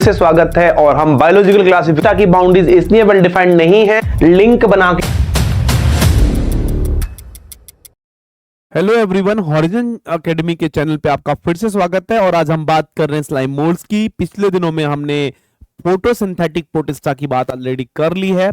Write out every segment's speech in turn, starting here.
से स्वागत है। और हम बायोलॉजिकल क्लासिफिकेशन की बाउंड्रीज इसलिए वेल डिफाइंड नहीं है, लिंक बना के। हेलो एवरीवन, हॉरिजन एकेडमी के चैनल पे आपका फिर से स्वागत है। और आज हम बात कर रहे हैं स्लाइम मोल्ड्स की। पिछले दिनों में हमने फोटोसिंथेटिक प्रोटिस्टा की बात ऑलरेडी कर ली है,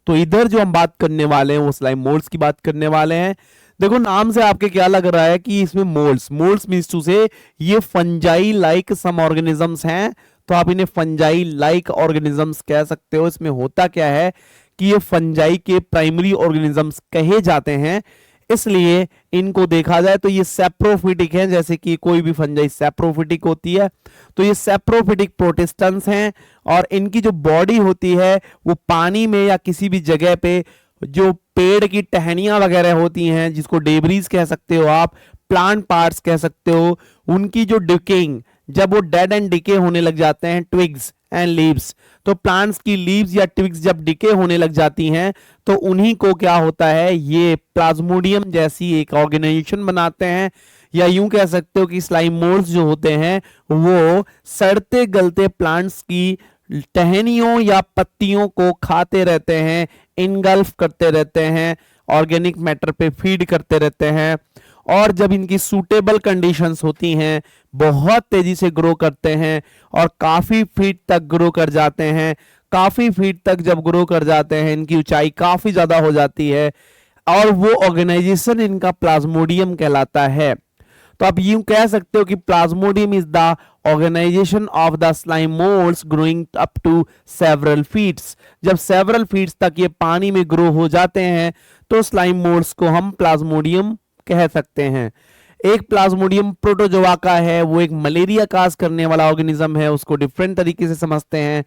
तो इधर जो हम बात करने वाले हैं वो स्लाइम मोल्ड्स की बात करने वाले हैं। देखो, नाम से आपके क्या लग रहा है कि इसमें मोल्ड्स मींस टू से ये फंजाई लाइक सम ऑर्गेनिजम्स हैं, तो आप इन्हें फंजाई लाइक ऑर्गेनिजम्स कह सकते हो। इसमें होता क्या है कि ये फंजाई के प्राइमरी ऑर्गेनिजम्स कहे जाते हैं, इसलिए इनको देखा जाए तो ये सैप्रोफिटिक हैं। जैसे कि कोई भी फंजाई सैप्रोफिटिक होती है, तो ये सैप्रोफिटिक प्रोटिस्टेंस हैं। और इनकी जो बॉडी होती है वो पानी में या किसी भी जगह पे जो पेड़ की टहनियां वगैरह होती हैं, जिसको डेब्रीज कह सकते हो आप, प्लांट पार्ट्स कह सकते हो, उनकी जो डिकेइंग, जब वो डेड एंड डिके होने लग जाते हैं, ट्विग्स एंड लीव्स, तो प्लांट्स की लीव्स या ट्विग्स जब डिके होने लग जाती हैं तो उन्हीं को क्या होता है, ये प्लाज्मोडियम जैसी एक ऑर्गेनाइजेशन बनाते हैं। या यूं कह सकते हो कि स्लाइम मोल्ड्स जो होते हैं वो सड़ते गलते प्लांट्स की टहनियों या पत्तियों को खाते रहते हैं, इनगल्फ करते रहते हैं, ऑर्गेनिक मैटर पे फीड करते रहते हैं। और जब इनकी सूटेबल कंडीशंस होती हैं, बहुत तेजी से ग्रो करते हैं और काफी फीट तक ग्रो कर जाते हैं। काफी फीट तक जब ग्रो कर जाते हैं, इनकी ऊंचाई काफी ज्यादा हो जाती है और वो ऑर्गेनाइजेशन इनका प्लाज्मोडियम कहलाता है। तो आप यूं कह सकते हो कि plasmodium is the organisation of the slime moulds growing up to several feets. जब सेवरल फीट्स तक ये पानी में ग्रो हो जाते हैं तो स्लाइम मोल्ड्स को हम प्लाज्मोडियम कह सकते हैं। एक प्लाज्मोडियम प्रोटोजोआ का है, वो एक मलेरिया काज करने वाला ऑर्गेनिज्म है, उसको डिफरेंट तरीके से समझते हैं।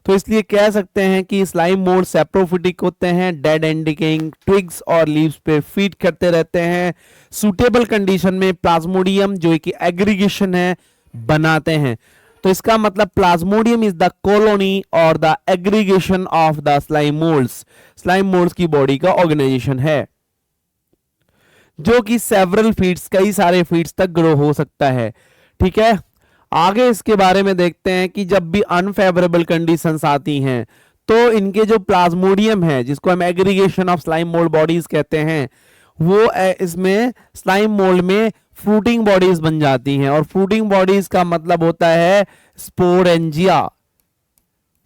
तो इसलिए कह सकते हैं कि स्लाइम मोल्ड सैप्रोफिटिक होते हैं, डेड एंड डिकेइंग ट्विग्स और लीव्स पे फीड करते रहते हैं। सूटेबल कंडीशन में प्लाज्मोडियम जो एक एग्रीगेशन है बनाते हैं। तो इसका मतलब प्लाज्मोडियम इज द कॉलोनी और the aggregation of the slime moulds. Slime moulds की बॉडी का ऑर्गेनाइजेशन है जो कि सेवरल फीट्स, कई सारे फीट्स तक ग्रो हो सकता है। ठीक है, आगे इसके बारे में देखते हैं कि जब भी अनफेवरेबल कंडीशंस आती हैं तो इनके जो प्लाज्मोडियम है, जिसको हम aggregation of slime mould bodies कहते हैं, वो इसमें स्लाइम मोल्ड में फ्रूटिंग बॉडीज बन जाती हैं। और फ्रूटिंग बॉडीज का मतलब होता है स्पोरेंजिया,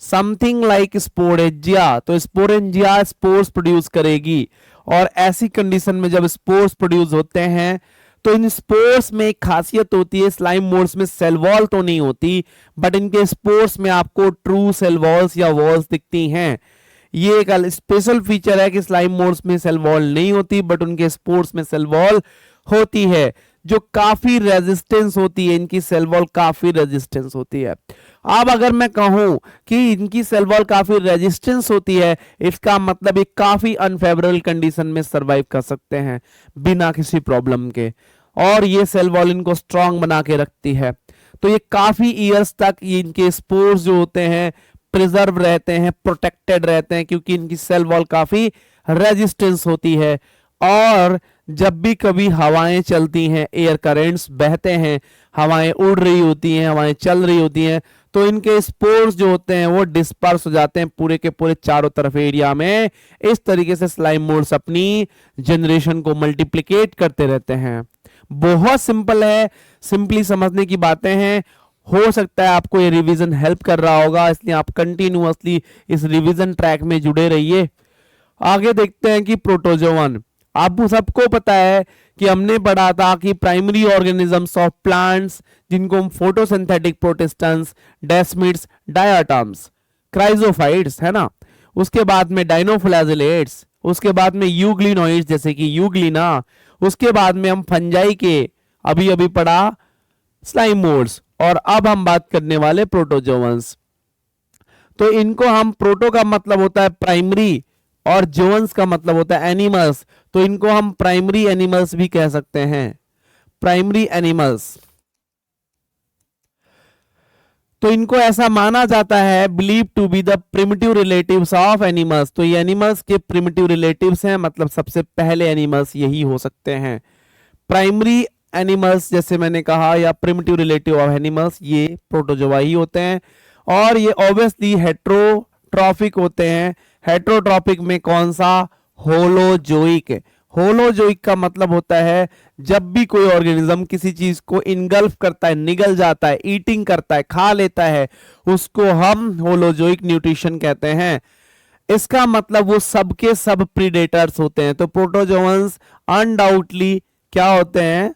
समथिंग लाइक स्पोरेंजिया। तो स्पोरेंजिया स्पोर्स प्रोड्यूस करेगी और ऐसी कंडीशन में जब स्पोर्स प्रोड्यूस होते हैं तो इन स्पोर्स में एक खासियत होती है, स्लाइम मोल्ड्स में सेल वॉल तो नहीं होती, बट इनके स्पोर्स में आपको ट्रू सेल वॉल्स या वॉल्स दिखती हैं। ये एक स्पेशल फीचर है कि स्लाइम मोल्ड्स में सेल वॉल नहीं होती, बट उनके स्पोर्स में सेल वॉल होती है, जो काफी रेजिस्टेंस होती है। इनकी सेल वॉल काफी रेजिस्टेंस होती है। अब अगर मैं कहूं कि इनकी सेल वॉल काफी रेजिस्टेंस होती है, इसका मतलब ये काफी अनफेवरेबल कंडीशन में सरवाइव कर सकते हैं बिना किसी प्रॉब्लम के, और ये सेल वॉल इनको स्ट्रांग बना के रखती है। तो ये काफी ईयर्स तक ये इनके स्पोर्स जो होते हैं प्रिजर्व रहते हैं, प्रोटेक्टेड रहते हैं, क्योंकि इनकी सेल वॉल काफी रेजिस्टेंस होती है। और जब भी कभी हवाएं चलती हैं, एयर करेंट्स बहते हैं, हवाएं उड़ रही होती हैं, हवाएं चल रही होती हैं, तो इनके स्पोर्स जो होते हैं वो डिस्पर्स हो जाते हैं पूरे के पूरे चारों तरफ एरिया में। इस तरीके से स्लाइम मोल्ड्स अपनी जनरेशन को मल्टीप्लिकेट करते रहते हैं। बहुत सिंपल है, सिंपली समझने की बातें हैं। हो सकता है आपको ये रिवीजन हेल्प कर रहा होगा, इसलिए आप कंटिन्यूअसली इस रिवीजन ट्रैक में जुड़े रहिए। आगे देखते हैं कि प्रोटोजोवन। आपको सबको पता है कि हमने पढ़ा था कि प्राइमरी ऑर्गेनिजम्स ऑफ प्लांट्स, जिनको हम फोटोसिंथेटिक प्रोटिस्टेंस, डेस्मिड्स, डायाटम्स, क्राइजोफाइट्स है ना, उसके बाद में डाइनोफ्लैजिलेट्स, उसके बाद में यूग्लिनोइड्स जैसे कि यूग्लिना, उसके बाद में हम फंजाई के अभी अभी पढ़ा स्लाइम मोल्ड्स, और अब हम बात करने वाले प्रोटोजोवंस। तो इनको हम, प्रोटो का मतलब होता है प्राइमरी और जोवंस का मतलब होता है एनिमल्स, तो इनको हम प्राइमरी एनिमल्स भी कह सकते हैं, प्राइमरी एनिमल्स। तो इनको ऐसा माना जाता है, believe to be the primitive relatives of animals. तो ये एनिमल्स के प्रिमिटिव रिलेटिव्स हैं, मतलब सबसे पहले एनिमल्स यही हो सकते हैं। प्राइमरी एनिमल्स जैसे मैंने कहा, या प्रिमिटिव रिलेटिव ऑफ एनिमल्स, ये प्रोटोजोआ ही होते हैं। और ये ऑब्वियसली हेट्रोट्रॉफिक होते हैं। हेट्रोट्रॉफिक में कौन सा? होलोजोइक। होलोजोइक का मतलब होता है जब भी कोई ऑर्गेनिज्म किसी चीज को इनगल्फ करता है, निगल जाता है, ईटिंग करता है, खा लेता है, उसको हम होलोजोइक न्यूट्रिशन कहते हैं। इसका मतलब वो सबके सब प्रीडेटर्स होते हैं। तो प्रोटोजोअन्स अनडाउटली क्या होते हैं?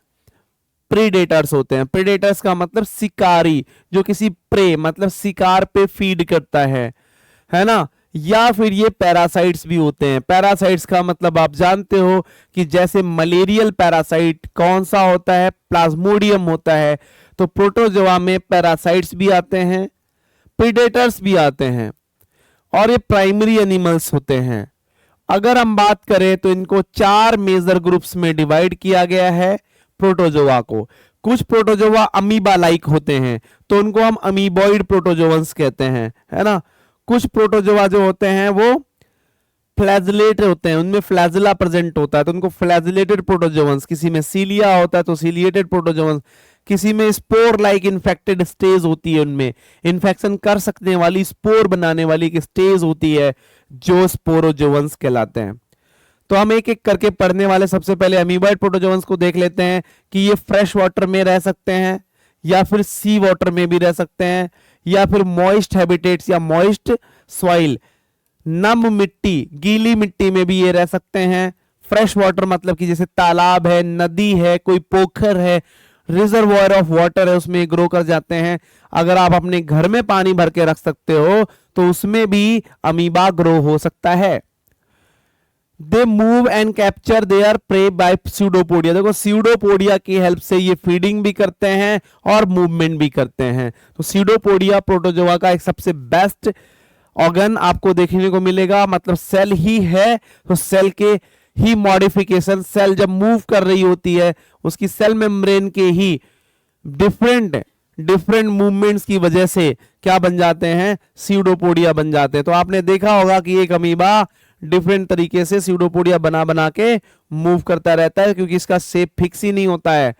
प्रीडेटर्स होते हैं। प्रीडेटर्स का मतलब शिकारी, जो किसी प्रे मतलब शिकार पे फीड करता है ना। या फिर ये पैरासाइट्स भी होते हैं। पैरासाइट्स का मतलब आप जानते हो कि जैसे मलेरियल पैरासाइट कौन सा होता है? प्लाज्मोडियम होता है। तो प्रोटोजोआ में पैरासाइट्स भी आते हैं, प्रीडेटर्स भी आते हैं, और ये प्राइमरी एनिमल्स होते हैं। अगर हम बात करें तो इनको 4 मेजर ग्रुप्स में डिवाइड किया गया है प्रोटोजोआ को। कुछ प्रोटोजोआ अमीबा लाइक होते हैं तो उनको हम अमीबॉइड प्रोटोजोअन्स कहते हैं, है ना। कुछ प्रोटोजोआ जो होते हैं वो फ्लैजिलेट होते हैं, उनमें फ्लैजिला प्रेजेंट होता है तो उनको फ्लैजिलेटेड प्रोटोजोअन्स। किसी में सीलिया होता है तो सीलिएटेड प्रोटोजोअन्स। किसी में स्पोर लाइक इन्फेक्टेड स्टेज होती है, उनमें इन्फेक्शन कर सकने वाली स्पोर बनाने वाली एक स्टेज होती है जो स्पोरोजोअन्स कहलाते हैं। तो हम एक एक करके पढ़ने वाले। सबसे पहले अमीबॉइड प्रोटोजोअन्स को देख लेते हैं कि ये फ्रेश वाटर में रह सकते हैं या फिर सी वाटर में भी रह सकते हैं या फिर मॉइस्ट हैबिटेट्स या मॉइस्ट सॉइल, नम मिट्टी, गीली मिट्टी में भी ये रह सकते हैं। फ्रेश वाटर मतलब कि जैसे तालाब है, नदी है, कोई पोखर है, रिजर्वॉयर ऑफ वाटर है, उसमें ग्रो कर जाते हैं। अगर आप अपने घर में पानी भर के रख सकते हो तो उसमें भी अमीबा ग्रो हो सकता है। They move and capture their prey by pseudopodia. देखो स्यूडोपोडिया की हेल्प से ये फीडिंग भी करते हैं और मूवमेंट भी करते हैं। तो स्यूडोपोडिया प्रोटोजोआ का एक सबसे बेस्ट ऑर्गन आपको देखने को मिलेगा। मतलब सेल ही है तो सेल के ही मॉडिफिकेशन, सेल जब मूव कर रही होती है उसकी सेल मेम्ब्रेन के ही डिफरेंट मूवमेंट्स की वजह से क्या बन जाते हैं? स्यूडोपोडिया बन जाते हैं। तो आपने देखा होगा कि एक अमीबा डिफरेंट तरीके से स्यूडोपोडिया बना बना के मूव करता रहता है क्योंकि इसका शेप फिक्स ही नहीं होता है।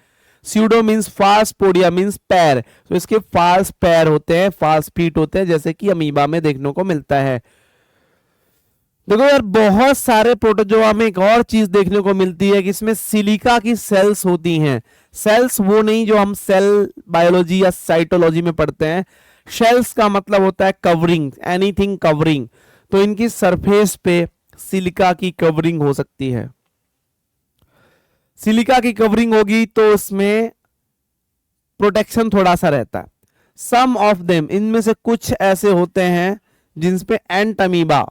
Pseudo means fast, podia means पैर, तो इसके फास्ट पैर होते हैं, फास्ट फीट होते हैं, जैसे कि अमीबा में देखने को मिलता है। देखो यार बहुत सारे प्रोटोजोआ में एक और चीज देखने को मिलती है कि इसमें सिलिका की सेल्स होती हैं। सेल्स वो नहीं जो हम सेल बायोलॉजी या साइटोलॉजी में पढ़ते हैं। शेल्स का मतलब होता है कवरिंग, एनीथिंग कवरिंग। तो इनकी सरफेस पे सिलिका की कवरिंग हो सकती है। सिलिका की कवरिंग होगी तो उसमें प्रोटेक्शन थोड़ा सा रहता है। सम ऑफ देम, इनमें से कुछ ऐसे होते हैं जिनपे एंट अमीबा,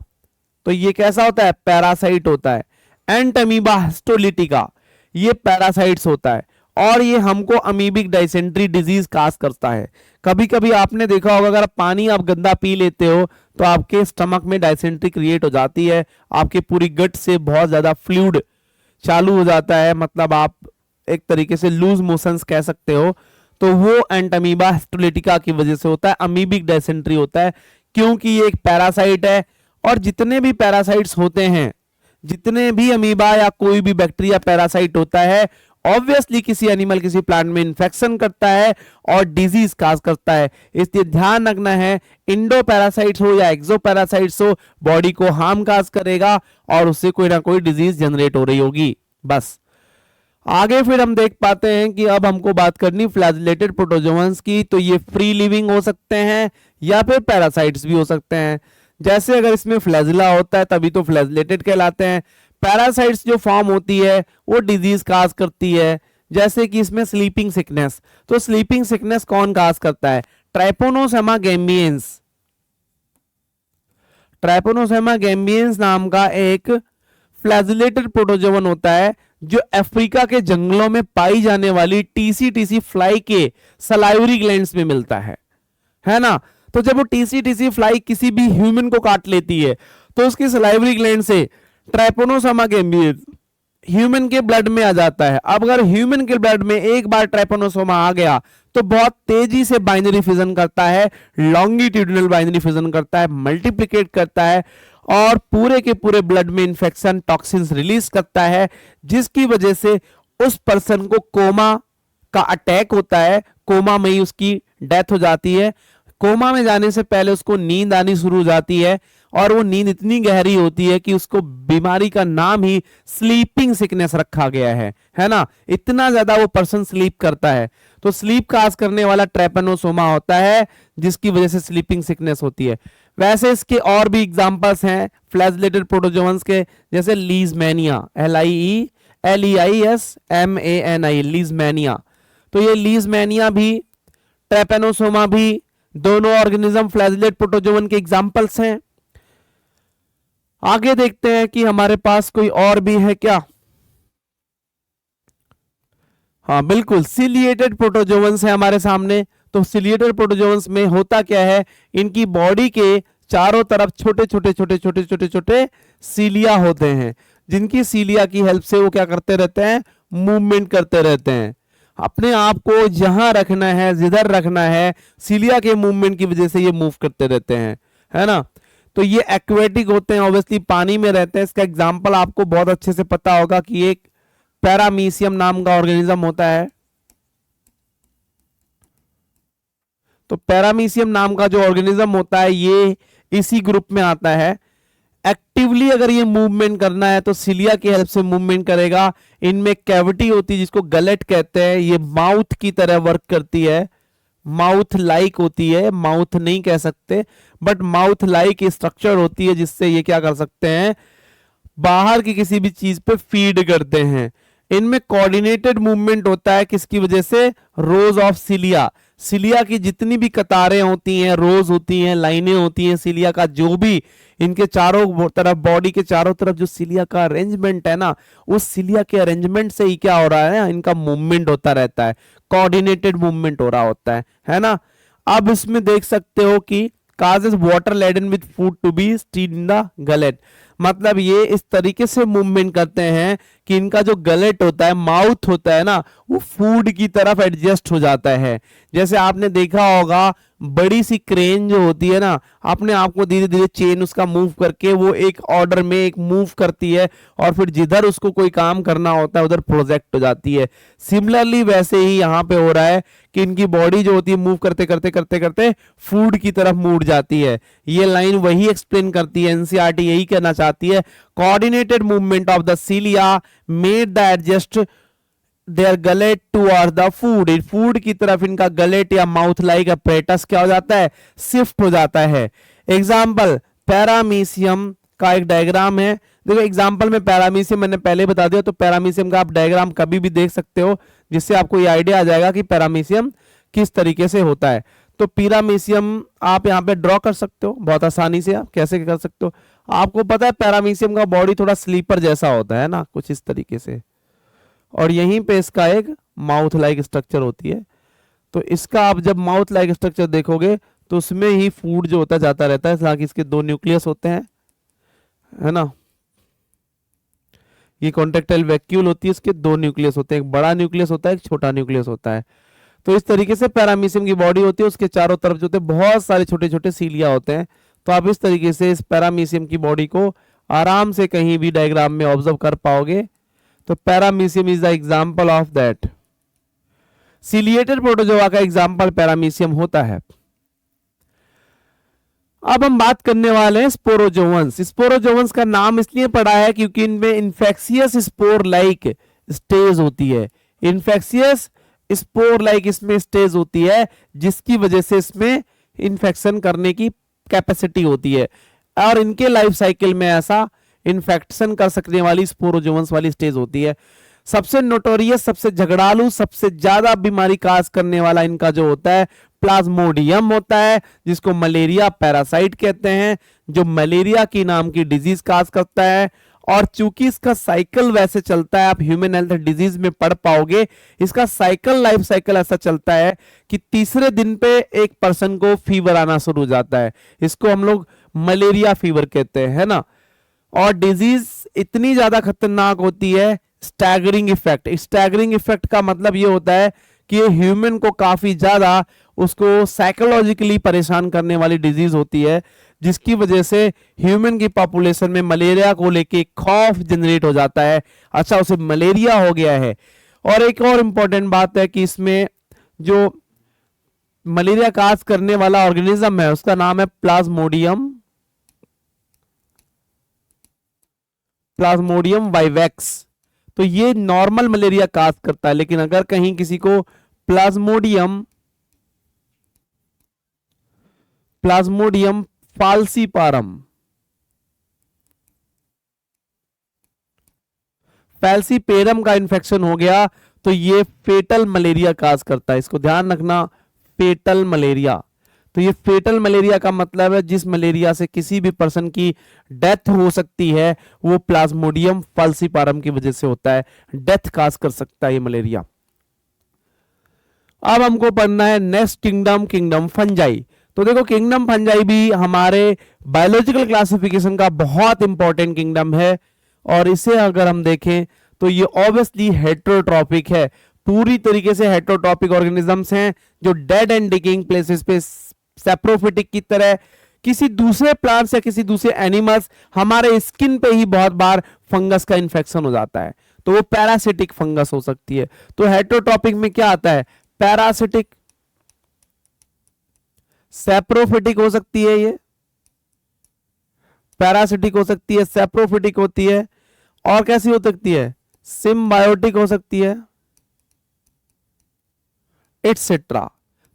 तो ये कैसा होता है? पैरासाइट होता है। एंट अमीबा हिस्टोलिटिका, ये पैरासाइट्स होता है और ये हमको अमीबिक डाइसेंट्री डिजीज काज करता है। कभी कभी आपने देखा होगा अगर पानी आप गंदा पी लेते हो तो आपके स्टमक में डाइसेंट्री क्रिएट हो जाती है, आपके पूरी गट से बहुत ज्यादा फ्लूइड चालू हो जाता है, मतलब आप एक तरीके से लूज मोशंस कह सकते हो। तो वो एंटमीबा हिस्टोलिटिका की वजह से होता है, अमीबिक डाइसेंट्री होता है, क्योंकि ये एक पैरासाइट है। और जितने भी पैरासाइट्स होते हैं, जितने भी अमीबा या कोई भी बैक्टीरिया पैरासाइट होता है, ऑब्वियसली किसी एनिमल किसी प्लांट में इंफेक्शन करता है और डिजीज काज करता है। इसलिए ध्यान रखना है, इंडो पैरासाइट्स हो या एक्सो पैरासाइट्स हो, बॉडी को हार्म काज करेगा और उससे कोई ना कोई डिजीज जनरेट हो रही होगी। बस आगे फिर हम देख पाते हैं कि अब हमको बात करनी फ्लैजिलेटेड प्रोटोजोअन्स की। तो ये फ्री लिविंग हो सकते हैं या फिर पैरासाइट्स भी हो सकते हैं। जैसे अगर इसमें फ्लैजिला होता है तभी तो फ्लैजिलेटेड कहलाते हैं। पैरासाइट्स जो फॉर्म होती है वो डिजीज काज करती है, जैसे कि इसमें स्लीपिंग सिकनेस। तो स्लीपिंग सिकनेस कौन काज करता है? ट्राइपोनोसोमा गैम्बियंस। ट्राइपोनोसोमा गैम्बियंस नाम का एक फ्लैजिलेटेड प्रोटोजोवन होता है जो अफ्रीका के जंगलों में पाई जाने वाली टीसी फ्लाई के सलाइवरी ग्लैंड्स में मिलता है ना। तो जब वो टीसी फ्लाई किसी भी ह्यूमन को काट लेती है तो उसकी सलाइवरी ग्लैंड से ट्राइपोनोसोमा गैम्बियंस ह्यूमन के ब्लड में आ जाता है। अब अगर ह्यूमन के ब्लड में एक बार ट्राइपोनोसोमा आ गया तो बहुत तेजी से बाइनरी फिजन करता है, लॉन्गिट्यूडिनल बाइनरी फिजन करता है, मल्टीप्लिकेट करता है और पूरे के पूरे ब्लड में इंफेक्शन टॉक्सिन्स रिलीज करता है, जिसकी वजह से उस पर्सन को कोमा का अटैक होता है, कोमा में ही उसकी डेथ हो जाती है। कोमा में जाने से पहले उसको नींद आनी शुरू हो जाती है और वो नींद इतनी गहरी होती है कि उसको बीमारी का नाम ही स्लीपिंग सिकनेस रखा गया है ना। इतना ज्यादा वो पर्सन स्लीप करता है। तो स्लीप काज करने वाला ट्रेपैनोसोमा होता है जिसकी वजह से स्लीपिंग सिकनेस होती है। वैसे इसके और भी एग्जांपल्स हैं फ्लैजेलेटेड प्रोटोजोअन्स के, जैसे लीजमैनिया, LIESMANI, लीजमैनिया। तो ये लीजमैनिया भी, ट्रेपैनोसोमा भी, दोनों ऑर्गेनिज्म फ्लैजेलेट प्रोटोजोअन के एग्जांपल्स हैं। आगे देखते हैं कि हमारे पास कोई और भी है क्या। हाँ बिल्कुल, सिलिएटेड प्रोटोजोअन्स है हमारे सामने। तो सिलिएटेड प्रोटोजोअन्स में होता क्या है, इनकी बॉडी के चारों तरफ छोटे छोटे छोटे छोटे छोटे छोटे सीलिया होते हैं, जिनकी सीलिया की हेल्प से वो क्या करते रहते हैं, मूवमेंट करते रहते हैं। अपने आप को जहां रखना है, जिधर रखना है, सीलिया के मूवमेंट की वजह से ये मूव करते रहते हैं, है ना। तो ये एक्वेटिक होते हैं, ऑब्वियसली पानी में रहते हैं। इसका एग्जांपल आपको बहुत अच्छे से पता होगा कि एक पैरामीशियम नाम का ऑर्गेनिज्म होता है। तो पैरामीशियम नाम का जो ऑर्गेनिज्म होता है ये इसी ग्रुप में आता है। एक्टिवली अगर ये मूवमेंट करना है तो सिलिया की हेल्प से मूवमेंट करेगा। इनमें कैविटी होती है जिसको गलेट कहते हैं, ये माउथ की तरह वर्क करती है, माउथ लाइक होती है, माउथ नहीं कह सकते बट माउथ लाइक स्ट्रक्चर होती है, जिससे ये क्या कर सकते हैं, बाहर की किसी भी चीज पे फीड करते हैं। इनमें कोऑर्डिनेटेड मूवमेंट होता है, किसकी वजह से, रोज ऑफ सिलिया। सिलिया की जितनी भी कतारें होती हैं, रोज होती हैं, लाइनें होती हैं सिलिया का, जो भी इनके चारों तरफ, बॉडी के चारों तरफ जो सिलिया का अरेंजमेंट है ना, उस सिलिया के अरेंजमेंट से ही क्या हो रहा है, इनका मूवमेंट होता रहता है, कोऑर्डिनेटेड मूवमेंट हो रहा होता है ना। अब इसमें देख सकते हो कि causes water laden with food to be stored in the gullet, मतलब ये इस तरीके से मूवमेंट करते हैं कि इनका जो गलेट होता है, माउथ होता है ना, वो फूड की तरफ एडजस्ट हो जाता है। जैसे आपने देखा होगा बड़ी सी क्रेन जो होती है ना, अपने आप को धीरे धीरे चेन उसका मूव करके वो एक ऑर्डर में एक मूव करती है और फिर जिधर उसको कोई काम करना होता है उधर प्रोजेक्ट हो जाती है। सिमिलरली वैसे ही यहाँ पे हो रहा है कि इनकी बॉडी जो होती है मूव करते करते करते करते फूड की तरफ मुड़ जाती है। ये लाइन वही एक्सप्लेन करती है, एनसीईआरटी यही कहना चाहती है, coordinated movement of the cilia made the adjust there gullet towards the food. Food की तरफ इनका गलेट या माउथ लाइक अपरेटस क्या हो जाता है, शिफ्ट हो जाता है। एग्जांपल पैरामीशियम का एक डायग्राम है। देखो एग्जांपल में पैरामीशियम मैंने पहले बता दिया, तो पैरामीशियम का आप डायग्राम कभी भी देख सकते हो, जिससे आपको ये आइडिया आ जाएगा कि पैरामीशियम किस तरीके से होता है। तो पैरामीशियम आप यहाँ पे ड्रॉ कर सकते हो बहुत आसानी से। आप कैसे कर सकते हो, आपको पता है पैरामीशियम का बॉडी थोड़ा स्लीपर जैसा होता है ना, कुछ इस तरीके से, और यहीं पे इसका एक माउथ लाइक स्ट्रक्चर होती है। तो इसका आप जब माउथ लाइक स्ट्रक्चर देखोगे तो उसमें ही फूड जो होता जाता रहता है, हालांकि इसके दो न्यूक्लियस होते हैं, है ना। ये कॉन्ट्रेक्टाइल वैक्यूल होती है, इसके दो न्यूक्लियस होते हैं, एक बड़ा न्यूक्लियस होता है, एक छोटा न्यूक्लियस होता है। तो इस तरीके से पैरामीशियम की बॉडी होती है, उसके चारों तरफ जो होते हैं बहुत सारे छोटे छोटे सीलिया होते हैं। तो आप इस तरीके से इस पैरामीशियम की बॉडी को आराम से कहीं भी डायग्राम में ऑब्जर्व कर पाओगे। तो paramecium is the example of that. Ciliated protozoa का एग्जांपल पैरामीशियम होता है। अब हम बात करने वाले हैं स्पोरोजोअन्स। स्पोरोजोअन्स का नाम इसलिए पड़ा है क्योंकि इनमें इन्फेक्शियस स्पोर लाइक स्टेज होती है, इन्फेक्शियस स्पोर लाइक इसमें स्टेज होती है, जिसकी वजह से इसमें इन्फेक्शन करने की कैपेसिटी होती है, और इनके लाइफ साइकिल में ऐसा इन्फेक्शन कर सकने वाली स्पोरोजोअन्स वाली स्टेज होती है। सबसे नोटोरियस, सबसे झगड़ालू, सबसे ज्यादा बीमारी काज करने वाला इनका जो होता है प्लाज्मोडियम होता है, जिसको मलेरिया पैरासाइट कहते हैं, जो मलेरिया की नाम की डिजीज काज करता है। और चूंकि इसका साइकिल वैसे चलता है, आप ह्यूमन हेल्थ डिजीज में पढ़ पाओगे, इसका साइकिल, लाइफ साइकिल ऐसा चलता है कि तीसरे दिन पे एक पर्सन को फीवर आना शुरू हो जाता है। इसको हम लोग मलेरिया फीवर कहते हैं, है ना। और डिजीज इतनी ज्यादा खतरनाक होती है, स्टैगरिंग इफेक्ट। स्टैगरिंग इफेक्ट का मतलब ये होता है कि ये ह्यूमन को काफी ज्यादा उसको साइकोलॉजिकली परेशान करने वाली डिजीज होती है, जिसकी वजह से ह्यूमन की पॉपुलेशन में मलेरिया को लेके खौफ जनरेट हो जाता है। अच्छा, उसे मलेरिया हो गया है। और एक और इंपॉर्टेंट बात है कि इसमें जो मलेरिया काज करने वाला ऑर्गेनिज्म है उसका नाम है प्लाज्मोडियम वाइवेक्स। तो ये नॉर्मल मलेरिया काज करता है, लेकिन अगर कहीं किसी को प्लाज्मोडियम फैल्सीपेरम का इन्फेक्शन हो गया तो ये फेटल मलेरिया काज करता है। इसको ध्यान रखना, फेटल मलेरिया। तो ये फेटल मलेरिया का मतलब है जिस मलेरिया से किसी भी पर्सन की डेथ हो सकती है वो प्लाज्मोडियम फाल्सीपारम की वजह से होता है, डेथ काज कर सकता है ये मलेरिया। अब हमको पढ़ना है नेक्स्ट किंगडम फंजाई। तो देखो किंगडम फंजाई भी हमारे बायोलॉजिकल क्लासिफिकेशन का बहुत इंपॉर्टेंट किंगडम है, और इसे अगर हम देखें तो ये ऑब्वियसली हेट्रोट्रॉपिक है, पूरी तरीके से हेट्रोट्रॉपिक ऑर्गेनिजम्स हैं जो डेड एंड डिकेइंग प्लेसेस पे सैप्रोफिटिक की तरह किसी दूसरे प्लांट्स या किसी दूसरे एनिमल्स हमारे स्किन पे ही बहुत बार फंगस का इन्फेक्शन हो जाता है, तो वो पैरासिटिक फंगस हो सकती है। तो हेट्रोट्रॉपिक में क्या आता है, पैरासिटिक, सैप्रोफिटिक हो सकती है, ये पैरासिटिक हो सकती है, सैप्रोफिटिक होती है, और कैसी हो सकती है, सिम्बायोटिक हो सकती है, एटसेट्रा।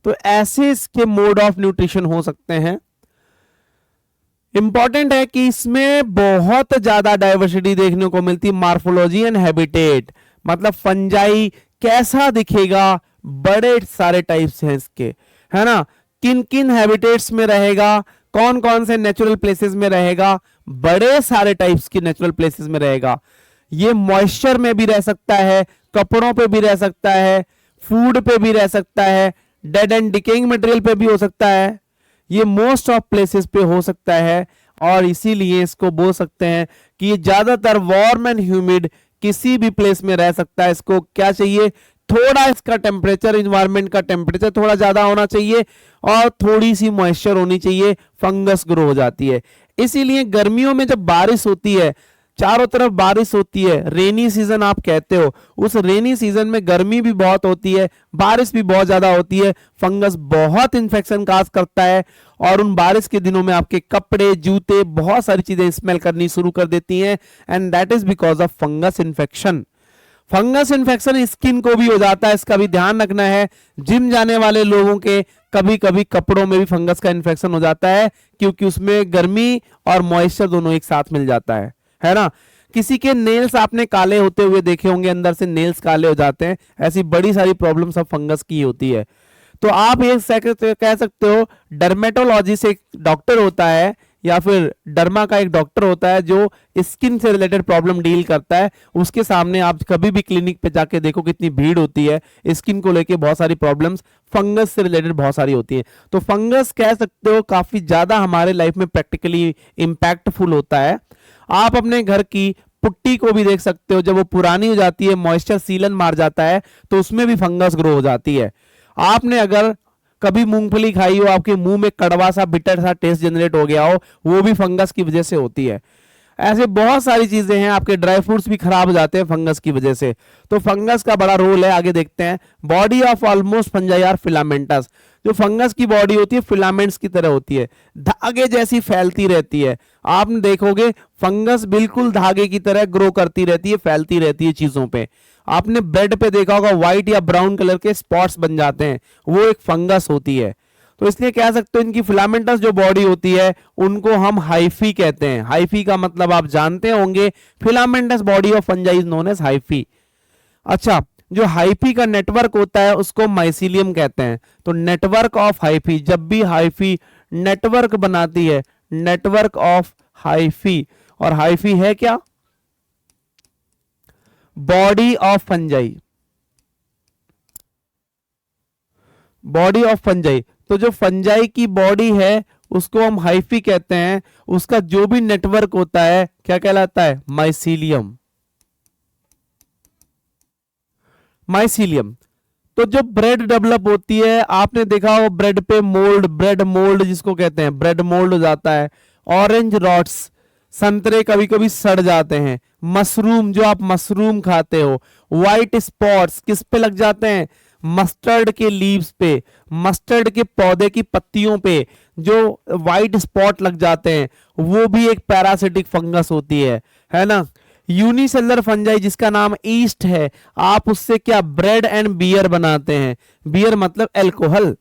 तो ऐसे इसके मोड ऑफ न्यूट्रिशन हो सकते हैं। इंपॉर्टेंट है कि इसमें बहुत ज्यादा डाइवर्सिटी देखने को मिलती है, मार्फोलॉजी एंड हैबिटेट, मतलब फंजाई कैसा दिखेगा, बड़े सारे टाइप्स हैं इसके, है ना, किन किन हैबिटेट्स में रहेगा, कौन कौन से नेचुरल प्लेसेस में रहेगा, बड़े सारे टाइप्स की नेचुरल प्लेसेस में रहेगा। ये मॉइस्चर में भी रह सकता है, कपड़ों पे भी रह सकता है, फूड पे भी रह सकता है, डेड एंड डिकेइंग मटेरियल पे भी हो सकता है, ये मोस्ट ऑफ प्लेसेस पे हो सकता है। और इसीलिए इसको बोल सकते हैं कि ये ज्यादातर वार्म एंड ह्यूमिड किसी भी प्लेस में रह सकता है। इसको क्या चाहिए, थोड़ा इसका टेम्परेचर, इन्वायरमेंट का टेम्परेचर थोड़ा ज्यादा होना चाहिए और थोड़ी सी मॉइस्चर होनी चाहिए, फंगस ग्रो हो जाती है। इसीलिए गर्मियों में जब बारिश होती है, चारों तरफ बारिश होती है, रेनी सीजन आप कहते हो, उस रेनी सीजन में गर्मी भी बहुत होती है, बारिश भी बहुत ज्यादा होती है, फंगस बहुत इंफेक्शन काज करता है, और उन बारिश के दिनों में आपके कपड़े, जूते, बहुत सारी चीजें स्मेल करनी शुरू कर देती हैं, and that is because of fungus infection. Fungus infection skin को भी हो जाता है, इसका भी ध्यान रखना है। जिम जाने वाले लोगों के कभी कभी कपड़ों में भी फंगस का इन्फेक्शन हो जाता है, क्योंकि उसमें गर्मी और मॉइस्चर दोनों एक साथ मिल जाता है ना। किसी के नेल्स आपने काले होते हुए देखे होंगे, अंदर से नेल्स काले हो जाते हैं, ऐसी बड़ी सारी प्रॉब्लम सब फंगस की होती है। तो आप ये कह सकते हो डर्मेटोलॉजी से एक डॉक्टर होता है, या फिर डर्मा का एक डॉक्टर होता है जो स्किन से रिलेटेड प्रॉब्लम डील करता है, उसके सामने आप कभी भी क्लिनिक पे जाके देखो कितनी भीड़ होती है, स्किन को लेके बहुत सारी प्रॉब्लम्स फंगस से रिलेटेड बहुत सारी होती है। तो फंगस कह सकते हो काफी ज्यादा हमारे लाइफ में प्रैक्टिकली इंपैक्टफुल होता है। आप अपने घर की पुट्टी को भी देख सकते हो, जब वो पुरानी हो जाती है, मॉइस्चर सीलन मार जाता है, तो उसमें भी फंगस ग्रो हो जाती है। आपने अगर कभी मूंगफली खाई हो, आपके मुंह में कड़वा सा बिटर सा टेस्ट जनरेट हो गया हो, वो भी फंगस की वजह से होती है। ऐसे बहुत सारी चीजें हैं, आपके ड्राई फ्रूट्स भी खराब हो जाते हैं फंगस की वजह से। तो फंगस का बड़ा रोल है। आगे देखते हैं, body of almost fungi are filamentous. जो फंगस की बॉडी होती है फिलामेंट्स की तरह होती है, धागे जैसी फैलती रहती है। आपने देखोगे फंगस बिल्कुल धागे की तरह ग्रो करती रहती है, फैलती रहती है चीजों पे। आपने ब्रेड पे देखा होगा व्हाइट या ब्राउन कलर के स्पॉट्स बन जाते हैं, वो एक फंगस होती है। तो इसलिए कह सकते हो इनकी फिलामेंटस जो बॉडी होती है उनको हम हाइफी कहते हैं। हाइफी का मतलब आप जानते होंगे, filamentous body of fungi is known as hyphae. अच्छा, जो हाइफी का नेटवर्क होता है उसको माइसीलियम कहते हैं। तो नेटवर्क ऑफ हाइफी, जब भी हाइफी नेटवर्क बनाती है, नेटवर्क ऑफ हाइफी, और हाइफी है क्या, body of fungi, body of fungi. तो जो फंजाई की बॉडी है उसको हम हाइफी कहते हैं, उसका जो भी नेटवर्क होता है क्या कहलाता है, माइसीलियम। माइसीलियम। तो जो ब्रेड डेवलप होती है, आपने देखा हो ब्रेड पे मोल्ड, ब्रेड मोल्ड जिसको कहते हैं, ब्रेड मोल्ड हो जाता है। ऑरेंज रॉट्स, संतरे कभी कभी सड़ जाते हैं। मशरूम, जो आप मशरूम खाते हो, व्हाइट स्पॉट्स किस पे लग जाते हैं, मस्टर्ड के लीव्स पे, मस्टर्ड के पौधे की पत्तियों पे जो वाइट स्पॉट लग जाते हैं, वो भी एक पैरासिटिक फंगस होती है ना। यूनिसेलुलर फंजाई जिसका नाम ईस्ट है, आप उससे क्या ब्रेड एंड बियर बनाते हैं। बियर मतलब अल्कोहल,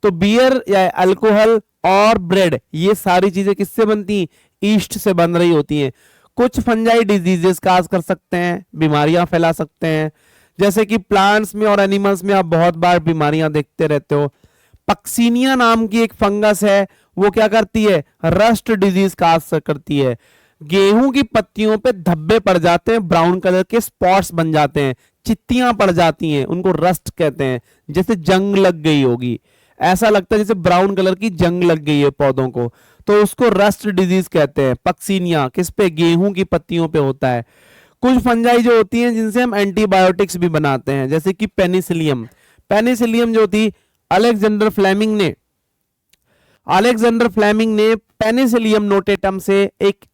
तो बियर या अल्कोहल और ब्रेड, ये सारी चीजें किससे बनती हैं? ईस्ट से बन रही होती हैं। कुछ फंजाई डिजीजेस काज कर सकते हैं, बीमारियां फैला सकते हैं, जैसे कि प्लांट्स में और एनिमल्स में आप बहुत बार बीमारियां देखते रहते हो। पक्सीनिया नाम की एक फंगस है, वो क्या करती है? रस्ट डिजीज काज करती है। गेहूं की पत्तियों पे धब्बे पड़ जाते हैं, ब्राउन कलर के स्पॉट्स बन जाते हैं, चित्तियां पड़ जाती हैं, उनको रस्ट कहते हैं। जैसे जंग लग गई होगी, ऐसा लगता है जैसे ब्राउन कलर की जंग लग गई है पौधों को, तो उसको रस्ट डिजीज कहते हैं। पक्सीनिया किस पे? गेहूं की पत्तियों पे होता है। कुछ फंजाई जो होती हैं जिनसे हम एंटीबायोटिक्स भी बनाते हैं, जैसे कि पेनिसिलियम। पेनिसिलियम जो थी, अलेक्जेंडर फ्लेमिंग ने पेनिसिलियम नोटेटम से एक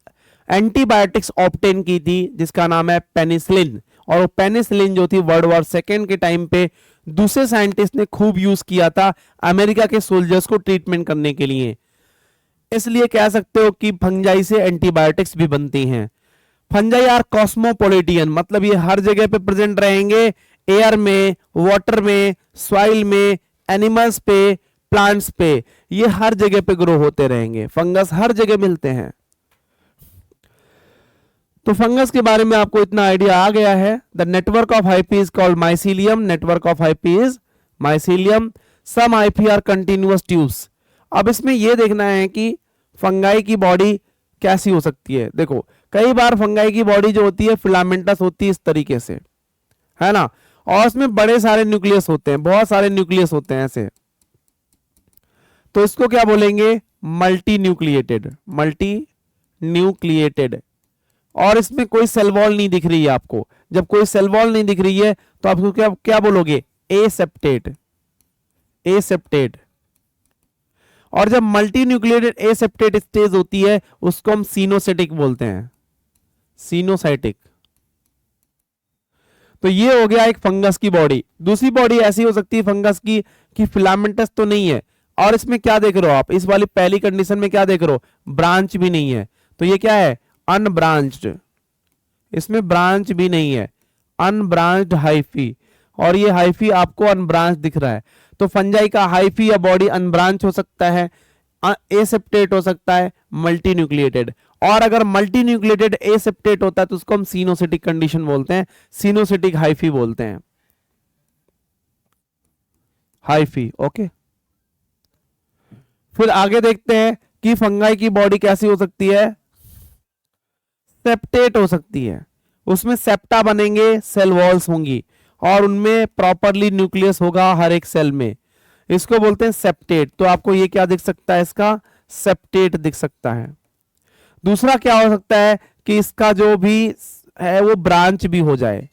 एंटीबायोटिक्स ऑब्टेन की थी जिसका नाम है पेनिसिलिन। और वो पेनिसिलिन जो थी वर्ल्ड वॉर सेकेंड के टाइम पे दूसरे साइंटिस्ट ने खूब यूज किया था अमेरिका के सोल्जर्स को ट्रीटमेंट करने के लिए। इसलिए कह सकते हो कि फंजाई से एंटीबायोटिक्स भी बनती हैं। फंजाई आर कॉस्मोपोलिटियन, मतलब ये हर जगह पे प्रेजेंट रहेंगे, एयर में, वाटर में, सॉइल में, एनिमल्स पे, प्लांट्स पे, ये हर जगह पे ग्रो होते रहेंगे। फंगस हर जगह मिलते हैं। तो फंगस के बारे में आपको इतना आइडिया आ गया है। The network of hyphae is called mycelium. Network of hyphae is mycelium. Some hyphae are continuous tubes. अब इसमें यह देखना है कि फंगाई की बॉडी कैसी हो सकती है। देखो, कई बार फंगाई की बॉडी जो होती है फिलामेंटस होती है इस तरीके से, है ना, और उसमें बड़े सारे न्यूक्लियस होते हैं, बहुत सारे न्यूक्लियस होते हैं ऐसे, तो इसको क्या बोलेंगे? Multi nucleated. और इसमें कोई सेल वॉल नहीं दिख रही है आपको। जब कोई सेल वॉल नहीं दिख रही है तो आप क्या क्या बोलोगे? एसेप्टेट। और जब मल्टी न्यूक्लिएटेड एसेप्टेट स्टेज होती है उसको हम सिनोसाइटिक बोलते हैं, सिनोसाइटिक। तो ये हो गया एक फंगस की बॉडी। दूसरी बॉडी ऐसी हो सकती है फंगस की कि फिलामेंटस तो नहीं है, और इसमें क्या देख रहे हो आप? इस वाली पहली कंडीशन में क्या देख रहे हो? ब्रांच भी नहीं है, तो ये क्या है? अनब्रांच्ड। इसमें ब्रांच भी नहीं है, अनब्रांच्ड हाइफी, और ये हाइफी आपको अनब्रांच दिख रहा है। तो फंजाई का हाइफी या बॉडी अनब्रांच हो सकता है, एसेप्टेट हो सकता है, मल्टी न्यूक्लिएटेड। और अगर मल्टी न्यूक्लिएटेड एसेप्टेट होता है तो उसको हम सिनोसिटिक कंडीशन बोलते हैं, सिनोसिटिक हाइफी बोलते हैं, हाइफी। ओके, फिर आगे देखते हैं कि फंगाई की बॉडी कैसी हो सकती है? सेप्टेट हो सकती है। उसमें सेप्टा बनेंगे, सेल वॉल्स होंगी, और उनमें प्रॉपरली न्यूक्लियस होगा हर एक सेल में, इसको बोलते हैं सेप्टेट। तो आपको ये क्या दिख सकता है? इसका सेप्टेट दिख सकता है। दूसरा क्या हो सकता है कि इसका जो भी है वो ब्रांच भी हो जाए,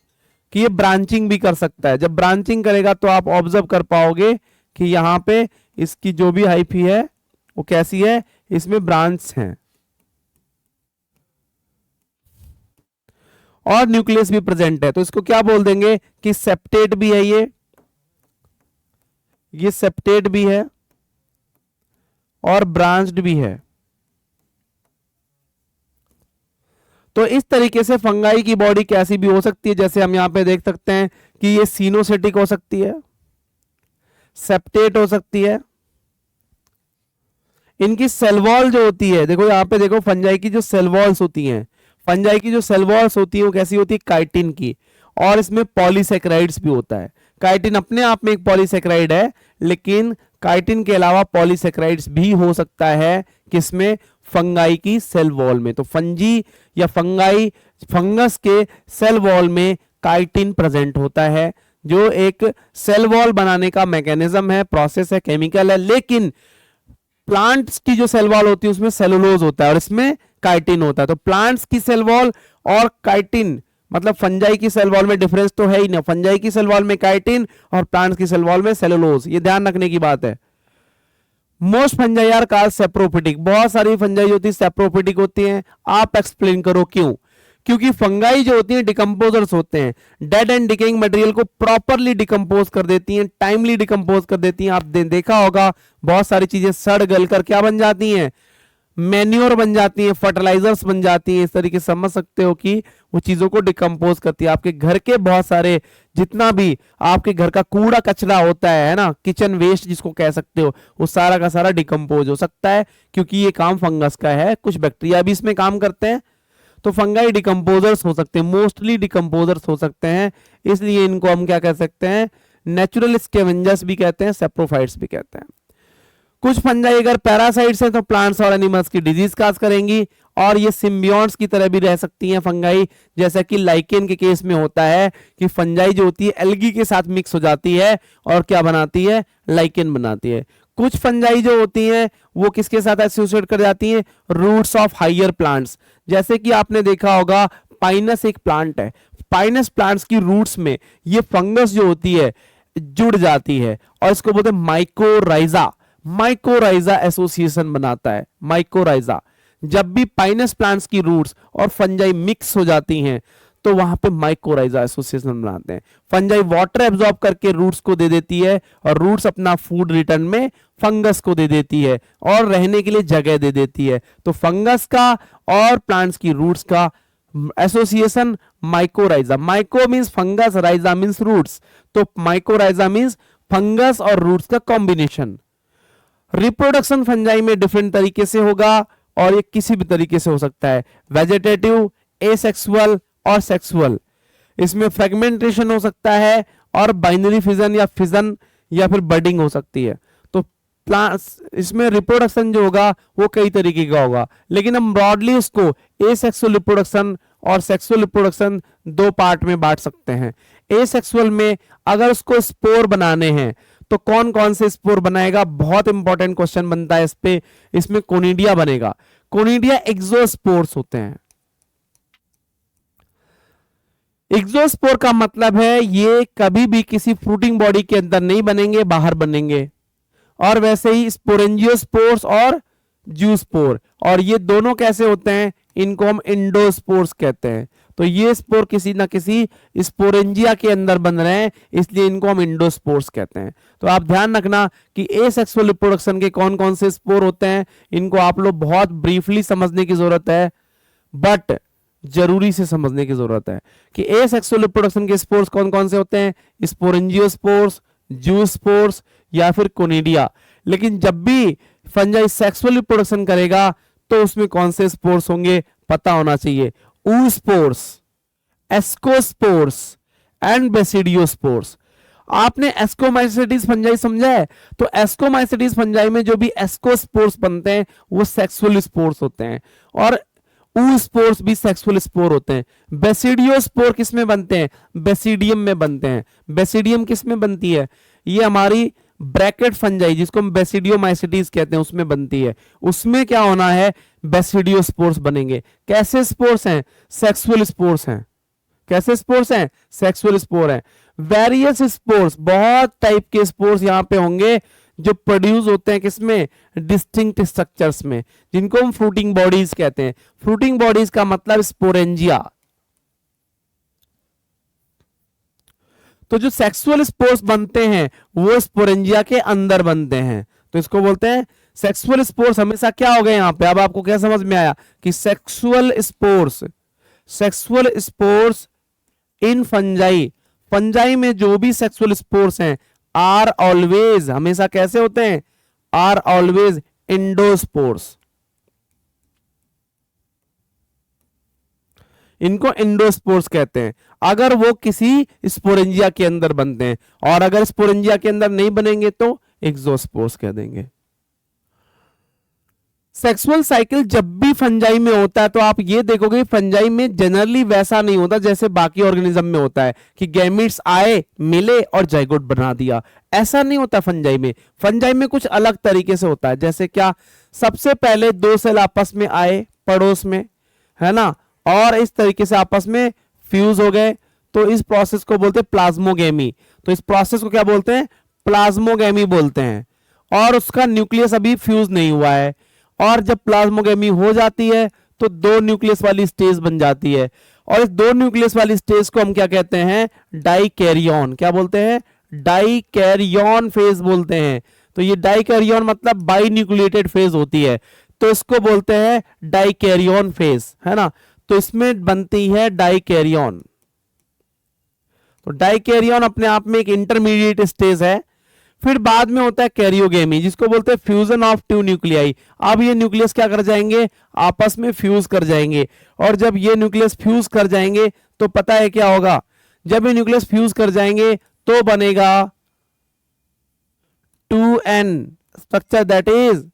कि ये ब्रांचिंग भी कर सकता है। जब ब्रांचिंग करेगा तो आप ऑब्जर्व कर पाओगे कि यहां पे इसकी जो भी हाइफी है वो कैसी है? इसमें ब्रांच हैं और न्यूक्लियस भी प्रेजेंट है, तो इसको क्या बोल देंगे कि सेप्टेट भी है। ये सेप्टेट भी है और ब्रांच्ड भी है। तो इस तरीके से फंगाई की बॉडी कैसी भी हो सकती है, जैसे हम यहां पे देख सकते हैं कि ये सिनोसिटिक हो सकती है, सेप्टेट हो सकती है। इनकी सेल वॉल जो होती है, देखो यहां पे देखो, फंजाई की जो सेल वॉल्स होती हैं, फंजाई की जो सेल वॉल्स होती है वो कैसी होती है? काइटिन की। और इसमें पॉलीसेक्राइड्स भी होता है। काइटिन अपने आप में एक पॉलीसेक्राइड है, लेकिन काइटिन के अलावा पॉलीसेक्राइड्स भी हो सकता है किसमें? फंगाई की सेल वॉल में। तो फंजी या फंगाई, फंगस के सेल वॉल में काइटिन प्रेजेंट होता है, जो एक सेल वॉल बनाने का मैकेनिज्म है, प्रोसेस है, केमिकल है। लेकिन प्लांट्स की जो सेल वॉल होती है उसमें सेलुलोज होता है और इसमें काइटिन होता है। तो प्लांट्स की सेल वॉल और काइटिन, मतलब फंजाई की सेल वॉल में डिफरेंस तो है ही ना। फंजाई की सेल वॉल में काइटिन और प्लांट्स की सेल वॉल में सेलुलोज, ये ध्यान रखने की बात है। Most fungi are called saprophytic. बहुत सारी फंजाई होती है सैप्रोफिटिक होती हैं। आप एक्सप्लेन करो क्यों? क्योंकि फंगाई जो होती हैं डिकम्पोजर्स होते हैं, डेड एंड डिकेइंग मटेरियल को प्रॉपरली डिकम्पोज कर देती हैं, टाइमली डिकम्पोज कर देती हैं। आपने देखा होगा बहुत सारी चीजें सड़ गल कर क्या बन जाती हैं, मैन्योर बन जाती हैं, फर्टिलाइजर्स बन जाती हैं। इस तरीके से समझ सकते हो कि वो चीजों को डिकम्पोज करती है। आपके घर के बहुत सारे जितना भी आपके घर का कूड़ा कचरा होता है ना, किचन वेस्ट जिसको कह सकते हो, वो सारा का सारा डिकम्पोज हो सकता है, क्योंकि ये काम फंगस का है। कुछ बैक्टीरिया भी इसमें काम करते हैं। तो फंगाई डिकम्पोजर्स हो सकते हैं, मोस्टली डिकम्पोजर्स हो सकते हैं, इसलिए इनको हम क्या कह सकते हैं, नेचुरल स्कैवेंजर्स भी कहते हैं, सेप्रोफाइट्स भी कहते हैं। कुछ फंजाई अगर पैरासाइट्स हैं तो प्लांट्स और एनिमल्स की डिजीज काज करेंगी, और ये सिम्बियोट्स की तरह भी रह सकती हैं फंगाई, जैसा कि लाइकेन के केस में होता है कि फंजाई जो होती है एल्गी के साथ मिक्स हो जाती है और क्या बनाती है, लाइकेन बनाती है। कुछ फंजाई जो होती हैं वो किसके साथ एसोसिएट कर जाती हैं, रूट्स ऑफ हायर प्लांट्स। जैसे कि आपने देखा होगा पाइनस एक प्लांट है, पाइनस प्लांट्स की रूट्स में ये फंगस जो होती है जुड़ जाती है और इसको बोलते हैं माइकोराइजा। माइकोराइजा एसोसिएशन बनाता है, माइकोराइजा। जब भी पाइनस प्लांट्स की रूट्स और फंजाई मिक्स हो जाती हैं तो वहां पे माइकोराइजा एसोसिएशन बनाते हैं। फंजाई वाटर एब्जॉर्ब करके रूट्स को दे देती है और रूट्स अपना फूड रिटर्न में फंगस को दे देती है और रहने के लिए जगह दे देती है। तो फंगस का और प्लांट्स की रूट्स का association mycorrhiza. Myco means fungus, rhiza means roots, तो माइकोराइजा मींस फंगस और रूट्स का कॉम्बिनेशन। रिप्रोडक्शन फंजाई में डिफरेंट तरीके से होगा और ये किसी भी तरीके से हो सकता है, वेजिटेटिव, एसेक्सुअल और सेक्सुअल। इसमें फ्रेगमेंटेशन हो सकता है और बाइनरी फिजन या फिर बडिंग हो सकती है। तो प्लांट्स इसमें रिप्रोडक्शन जो होगा वो कई तरीके का होगा, लेकिन हम ब्रॉडली उसको एसेक्सुअल रिप्रोडक्शन और सेक्सुअल रिप्रोडक्शन दो पार्ट में बांट सकते हैं। एसेक्सुअल में अगर उसको स्पोर बनाने हैं तो कौन कौन से स्पोर बनाएगा, बहुत इंपॉर्टेंट क्वेश्चन बनता है इस पे। इसमें कोनिडिया बनेगा। कोनिडिया एक्सोस्पोर्स होते हैं। एक्सोस्पोर का मतलब है ये कभी भी किसी फ्रूटिंग बॉडी के अंदर नहीं बनेंगे, बाहर बनेंगे। और वैसे ही स्पोरेंजियोस्पोर्स और जूस्पोर, और ये दोनों कैसे होते हैं, इनको हम इंडोस्पोर्स कहते हैं। तो ये स्पोर किसी ना किसी स्पोरेंजिया के अंदर बन रहे हैं, इसलिए इनको हम इंडोस्पोर्स कहते हैं। तो आप ध्यान रखना कि एसेक्सुअल रिप्रोडक्शन के कौन कौन से स्पोर होते हैं, इनको आप लोग बहुत ब्रीफली समझने की जरूरत है, बट जरूरी से समझने की जरूरत है कि एसेक्सुअल रिप्रोडक्शन के स्पोर्स कौन कौन से होते हैं, स्पोरेंजियोस्पोर्स, जूस्पोर्स या फिर कोनिडिया। लेकिन जब भी फंजाई सेक्सुअल रिप्रोडक्शन करेगा तो उसमें कौन से स्पोर्स होंगे पता होना चाहिए, oospores, ascospores एंड बेसिडियोस्पोर्स। आपने एस्कोमाइसेटिस फंजाई समझा है, तो एस्कोमाइसेटिस फंजाई में जो भी एस्कोस्पोर्स बनते हैं वो सेक्सुअल स्पोर्स होते हैं और oospores भी सेक्सुअल स्पोर होते हैं। बेसिडियोस्पोर किस में बनते हैं, बेसिडियम में बनते हैं। बेसिडियम किस में बनती है, ये हमारी ब्रैकेट फंजाई जिसको हम बेसिडियोमाइसिटीज कहते हैं उसमें बनती है। उसमें क्या होना है, बेसिडियोस्पोर्स बनेंगे। कैसे स्पोर्स हैं, सेक्सुअल स्पोर्स हैं। कैसे स्पोर्स हैं, सेक्सुअल स्पोर हैं। वेरियस स्पोर्स, बहुत टाइप के स्पोर्स यहां पे होंगे जो प्रोड्यूस होते हैं किसमें, डिस्टिंक्ट स्ट्रक्चर्स में, जिनको हम फ्रूटिंग बॉडीज कहते हैं। फ्रूटिंग बॉडीज का मतलब स्पोरेंजिया। तो जो सेक्सुअल स्पोर्स बनते हैं वो स्पोरेंजिया के अंदर बनते हैं, तो इसको बोलते हैं सेक्सुअल स्पोर्स। हमेशा क्या हो गए यहां पे, अब आपको क्या समझ में आया कि सेक्सुअल स्पोर्स इन फंजाई, फंजाई में जो भी सेक्सुअल स्पोर्स हैं आर ऑलवेज, हमेशा कैसे होते हैं, आर ऑलवेज इंडोस्पोर्स। इनको इंडोस्पोर्स कहते हैं अगर वो किसी स्पोरेंजिया के अंदर बनते हैं, और अगर स्पोरेंजिया के अंदर नहीं बनेंगे तो एक्सोस्पोर्स कह देंगे। सेक्सुअल साइकिल जब भी फंजाई में होता है तो आप ये देखोगे फंजाई में जनरली वैसा नहीं होता जैसे बाकी ऑर्गेनिज्म में होता है कि गैमीट्स आए, मिले और जाइगोट बना दिया। ऐसा नहीं होता फंजाई में। फंजाई में कुछ अलग तरीके से होता है। जैसे क्या, सबसे पहले दो सेल आपस में आए पड़ोस में, है ना, और इस तरीके से आपस में फ्यूज हो गए, तो इस प्रोसेस को बोलते हैं प्लाज्मोगेमी। तो इस प्रोसेस को क्या बोलते हैं, प्लाज्मोगेमी बोलते हैं। और उसका न्यूक्लियस अभी फ्यूज नहीं हुआ है, और जब प्लाज्मोगेमी हो जाती है तो 2 न्यूक्लियस वाली स्टेज बन जाती है, और इस 2 न्यूक्लियस वाली स्टेज को हम क्या कहते हैं, डाइकैरियन। क्या बोलते हैं, डाइकैरियन फेज बोलते हैं। तो ये डाइकैरियन मतलब बाई न्यूक्लिएटेड फेज होती है, तो इसको बोलते हैं डाइकैरियन फेज, है ना। तो इसमें बनती है डाइकैरियन। तो डाइकैरियन अपने आप में एक इंटरमीडिएट स्टेज है। फिर बाद में होता है कैरियोगेमी, जिसको बोलते हैं फ्यूजन ऑफ 2 न्यूक्लियाई। अब ये न्यूक्लियस क्या कर जाएंगे, आपस में फ्यूज कर जाएंगे, और जब ये न्यूक्लियस फ्यूज कर जाएंगे तो पता है क्या होगा, जब ये न्यूक्लियस फ्यूज कर जाएंगे तो बनेगा 2n structure, that is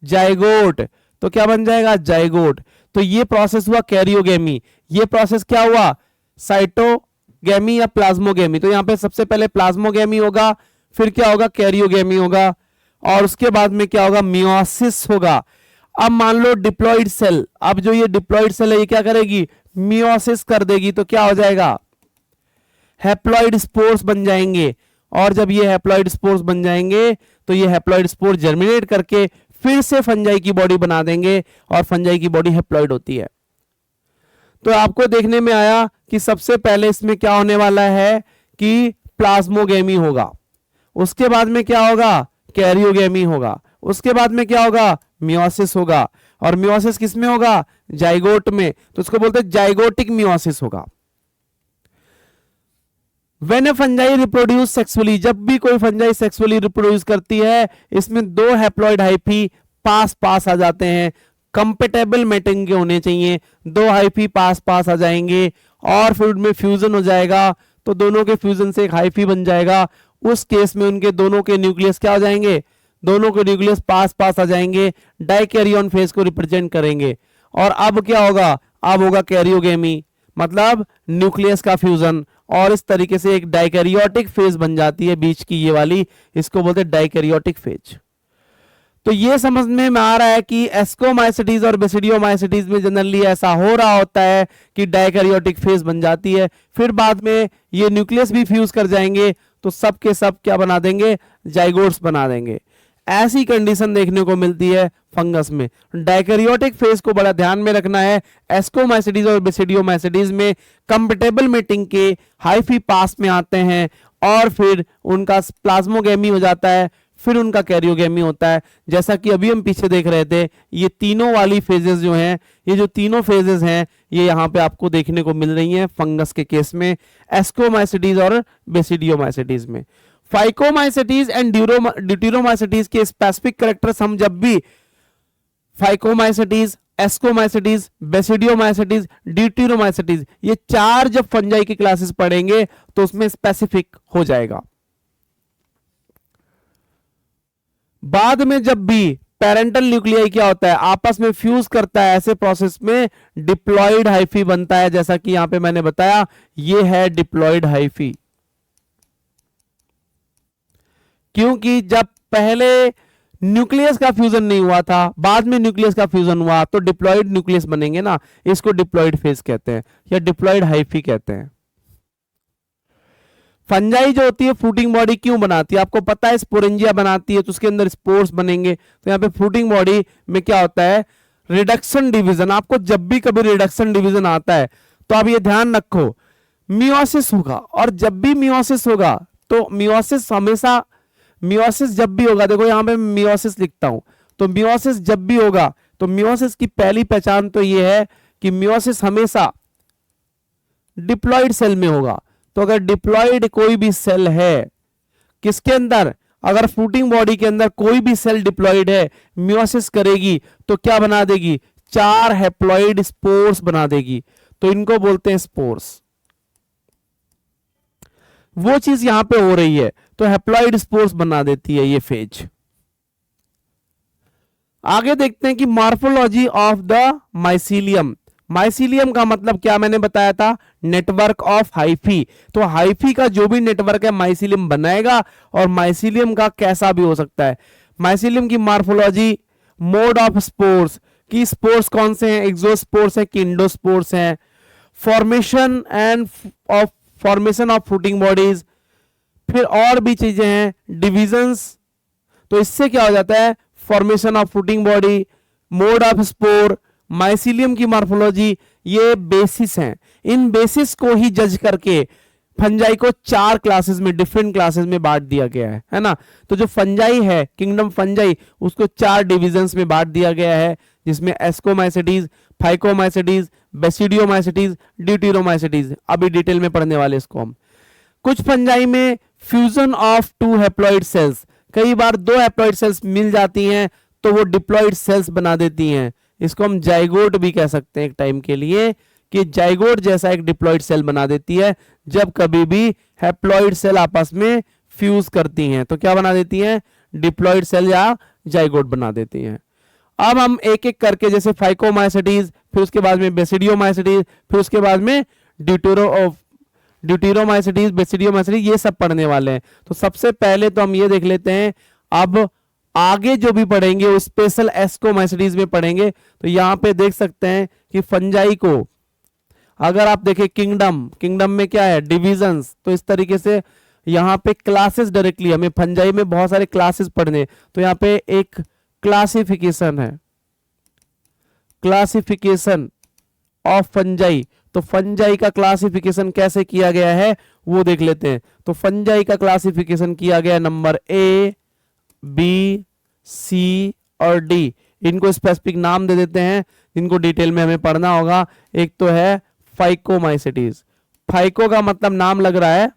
zygote. तो क्या बन जाएगा, जाइगोट। तो ये प्रोसेस हुआ कैरियोगेमी। ये प्रोसेस क्या हुआ, साइटोगेमी या प्लाज्मोगेमी। तो यहां पे सबसे पहले प्लाज्मोगेमी होगा, फिर क्या होगा, कैरियोगेमी होगा, और उसके बाद में क्या होगा, मियोसिस होगा। अब मान लो डिप्लॉइड सेल, अब जो ये डिप्लॉइड सेल है ये क्या करेगी, मियोसिस कर देगी। तो क्या हो जाएगा, हैप्लॉइड स्पोर्स बन जाएंगे, और जब ये हैप्लॉइड स्पोर्स बन जाएंगे तो ये हैप्लॉइड स्पोर जर्मिनेट करके फिर से फंजाई की बॉडी बना देंगे, और फंजाई की बॉडी हैप्लॉइड होती है। तो आपको देखने में आया कि सबसे पहले इसमें क्या होने वाला है कि प्लाज्मोगेमी होगा, उसके बाद में क्या होगा, कैरियोगेमी होगा, उसके बाद में क्या होगा, मियोसिस होगा, और मियोसिस किस में होगा, जाइगोट में। तो इसको बोलते हैं जाइगोटिक मियोसिस होगा। When a fungi reproduce sexually, जब भी कोई फंजाई सेक्सुअली रिप्रोड्यूस करती है, इसमें 2 हैप्लॉइड हाइफी पास पास आ जाते हैं। कंपेटेबल मेटिंग के होने चाहिए, 2 हाइफी पास पास आ जाएंगे, और फिर उनमें फ्यूजन हो जाएगा, तो दोनों के फ्यूजन से एक हाइफी बन जाएगा। उस केस में उनके दोनों के न्यूक्लियस क्या हो जाएंगे, दोनों के न्यूक्लियस पास पास आ जाएंगे, डाइकैरियन फेज को रिप्रेजेंट करेंगे। और अब क्या होगा, अब होगा कैरियोगेमी, मतलब न्यूक्लियस का फ्यूजन, और इस तरीके से एक डाइकैरियोटिक फेज बन जाती है बीच की ये वाली, इसको बोलते हैं डाइकैरियोटिक फेज। तो ये समझ में आ रहा है कि एस्कोमाइसिटीज और बेसिडियोमाइसिटीज में जनरली ऐसा हो रहा होता है कि डाइकैरियोटिक फेज बन जाती है, फिर बाद में ये न्यूक्लियस भी फ्यूज कर जाएंगे, तो सब के सब क्या बना देंगे, जाइगोट्स बना देंगे। ऐसी कंडीशन देखने को मिलती है फंगस में। डाइकैरियोटिक फेज को बड़ा ध्यान में रखना है। एस्कोमाइसिटीज और बेसिडियोमाइसिटीज में कंपेटेबल मेटिंग के हाइफी पास में आते हैं, और फिर उनका प्लाज्मोगेमी हो जाता है, फिर उनका कैरियोगेमी होता है। जैसा कि अभी हम पीछे देख रहे थे, ये तीनों वाली फेजेस जो हैं, ये जो तीनों फेजेस हैं, ये यहाँ पे आपको देखने को मिल रही हैं फंगस के केस में, एस्कोमाइसिटीज और बेसिडियोमाइसिटीज में। फाइकोमाइसिटीज एंड ड्यूटेरोमाइसिटीज के स्पेसिफिक कैरेक्टर्स हम जब भी फाइकोमाइसिटीज, एस्कोमाइसिटीज, बेसिडियोमाइसिटीज, ड्यूटेरोमाइसिटीज, ये 4 जब फंजाई की क्लासेस पढ़ेंगे तो उसमें स्पेसिफिक हो जाएगा। बाद में जब भी पेरेंटल न्यूक्लियाई क्या होता है, आपस में फ्यूज करता है, ऐसे प्रोसेस में डिप्लॉइड हाइफी बनता है। जैसा कि यहां पे मैंने बताया, ये है डिप्लॉइड हाइफी, क्योंकि जब पहले न्यूक्लियस का फ्यूजन नहीं हुआ था, बाद में न्यूक्लियस का फ्यूजन हुआ, तो डिप्लॉइड न्यूक्लियस बनेंगे ना, इसको डिप्लॉइड फेज कहते हैं या डिप्लॉइड हाइफी कहते हैं। फंजाई जो होती है फ्रूटिंग बॉडी क्यों बनाती है, आपको पता है, स्पोरेंजिया बनाती है, तो उसके अंदर स्पोर्स बनेंगे। तो यहाँ पे फ्रूटिंग बॉडी में क्या होता है, रिडक्शन डिवीजन। आपको जब भी कभी रिडक्शन डिवीजन आता है तो आप ये ध्यान रखो, मियोसिस होगा, और जब भी मियोसिस होगा तो मियोसिस हमेशा, मियोसिस जब भी होगा, देखो यहां पे मियोसिस लिखता हूं, तो मियोसिस जब भी होगा तो मियोसिस की पहली पहचान तो ये है कि मियोसिस हमेशा डिप्लॉइड सेल में होगा। तो अगर डिप्लॉइड कोई भी सेल है किसके अंदर, अगर फ्रूटिंग बॉडी के अंदर कोई भी सेल डिप्लॉइड है, मियोसिस करेगी तो क्या बना देगी, 4 हैप्लॉइड स्पोर्स बना देगी। तो इनको बोलते हैं स्पोर्स। वो चीज यहां पे हो रही है, तो हैप्लॉइड स्पोर्स बना देती है ये फेज। आगे देखते हैं कि morphology of the mycelium. Mycelium का मतलब क्या मैंने बताया था, नेटवर्क ऑफ हाइफी। तो हाइफी का जो भी नेटवर्क है माइसीलियम बनाएगा, और माइसीलियम का कैसा भी हो सकता है। माइसीलियम की मॉर्फोलॉजी, मोड ऑफ स्पोर्स, की स्पोर्स कौन से हैं, एक्सोस्पोर्स है कि इंडोस्पोर्स हैं, formation end of formation of fruiting bodies, फिर और भी चीजें हैं, डिविजन्स। तो इससे क्या हो जाता है, formation of fruiting body, mode of spore, mycelium की मॉर्फोलॉजी, ये बेसिस हैं। इन बेसिस को ही जज करके फंजाई को 4 क्लासेस में, डिफरेंट क्लासेस में बांट दिया गया है ना। तो जो फंजाई है, किंगडम फंजाई, उसको 4 डिविजन्स में बांट दिया गया है, जिसमें एस्कोमाइसिटीज, फाइकोमाइसिटीज, बेसिडियोमाइसिटीज, ड्यूटेरोमाइसिटीज। अभी डिटेल में पढ़ने वाले इसको हम। कुछ फंजाई में फ्यूजन ऑफ 2 हैप्लॉइड सेल्स, कई बार 2 हैप्लॉइड सेल्स मिल जाती हैं तो वो डिप्लॉइड सेल्स बना देती हैं। इसको हम जाइगोट भी कह सकते हैं एक टाइम के लिए, कि जाइगोट जैसा एक डिप्लॉइड सेल बना देती है। जब कभी भी हैप्लॉइड सेल आपस में फ्यूज करती हैं तो क्या बना देती हैं? डिप्लॉइड सेल या जाइगोट बना देती हैं। अब हम एक एक करके, जैसे फाइकोमाइसिटीज, फिर उसके बाद में बेसिडियोमाइसिटीज, फिर उसके बाद में ड्यूटेरोमाइसिटीज, बेसिडियोमाइसिटीज, ये सब पढ़ने वाले हैं। तो सबसे पहले तो हम ये देख लेते हैं। अब आगे जो भी पढ़ेंगे वो स्पेशल एस्कोमाइसिटीज में पढ़ेंगे। तो यहां पे देख सकते हैं कि फंजाई को अगर आप देखें, किंगडम में क्या है? डिविजन्स। तो इस तरीके से यहां पे क्लासेस डायरेक्टली, हमें फंजाई में बहुत सारे क्लासेस पढ़ने, तो यहां पे एक क्लासिफिकेशन है, क्लासिफिकेशन ऑफ फंजाई। तो फंजाई का क्लासिफिकेशन कैसे किया गया है वो देख लेते हैं। तो फंजाई का क्लासिफिकेशन किया गया नंबर A, B, C और D। इनको स्पेसिफिक नाम दे देते हैं जिनको डिटेल में हमें पढ़ना होगा। एक तो है फाइकोमाइसिटीज। फाइको का मतलब नाम लग रहा है,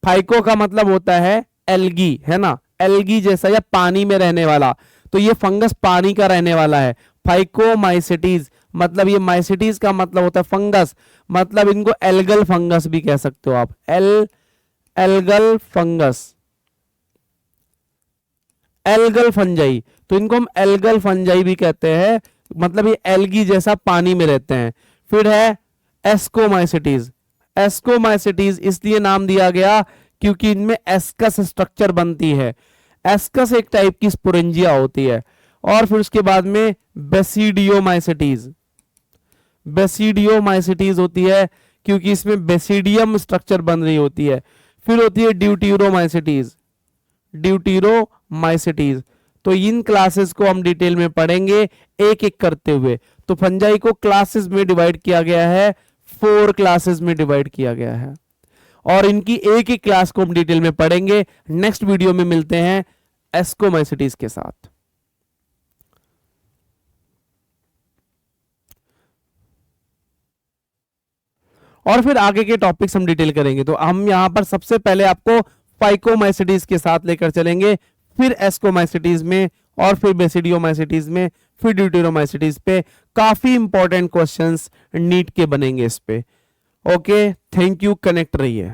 फाइको का मतलब होता है एल्गी, है ना, एल्गी जैसा या पानी में रहने वाला। तो ये फंगस पानी का रहने वाला है। फाइकोमाइसिटीज मतलब, ये माइसिटीज का मतलब होता है फंगस, मतलब इनको एल्गल फंगस भी कह सकते हो आप। Algal fungus, algal fungi. तो इनको हम एल्गल फंजाई भी कहते हैं, मतलब ये एल्गी जैसा पानी में रहते हैं। फिर है एस्कोमाइसिटीज। एस्कोमाइसिटीज इसलिए नाम दिया गया क्योंकि इनमें एस्कस स्ट्रक्चर बनती है। एस्कस एक टाइप की स्पोरेंजिया होती है। और फिर उसके बाद में बेसिडियोमाइसिटीज। बेसिडियोमाइसिटीज होती है क्योंकि इसमें बेसिडियम स्ट्रक्चर बन रही होती है। फिर होती है ड्यूटेरोमाइसिटीज, ड्यूटेरोमाइसिटीज। तो इन क्लासेस को हम डिटेल में पढ़ेंगे एक एक करते हुए। तो फंजाई को क्लासेस में डिवाइड किया गया है, 4 क्लासेस में डिवाइड किया गया है, और इनकी एक एक क्लास को हम डिटेल में पढ़ेंगे। नेक्स्ट वीडियो में मिलते हैं एस्कोमाइसिटीज के साथ। और फिर आगे के टॉपिक्स हम डिटेल करेंगे। तो हम यहां पर सबसे पहले आपको फाइकोमाइसिटीज के साथ लेकर चलेंगे, फिर एस्कोमाइसिटीज में, और फिर बेसिडियोमाइसिटीज में, फिर ड्यूटेरोमाइसिटीज पे। काफी इंपॉर्टेंट क्वेश्चंस नीट के बनेंगे इस पे। ओके, थैंक यू, कनेक्ट रहिए।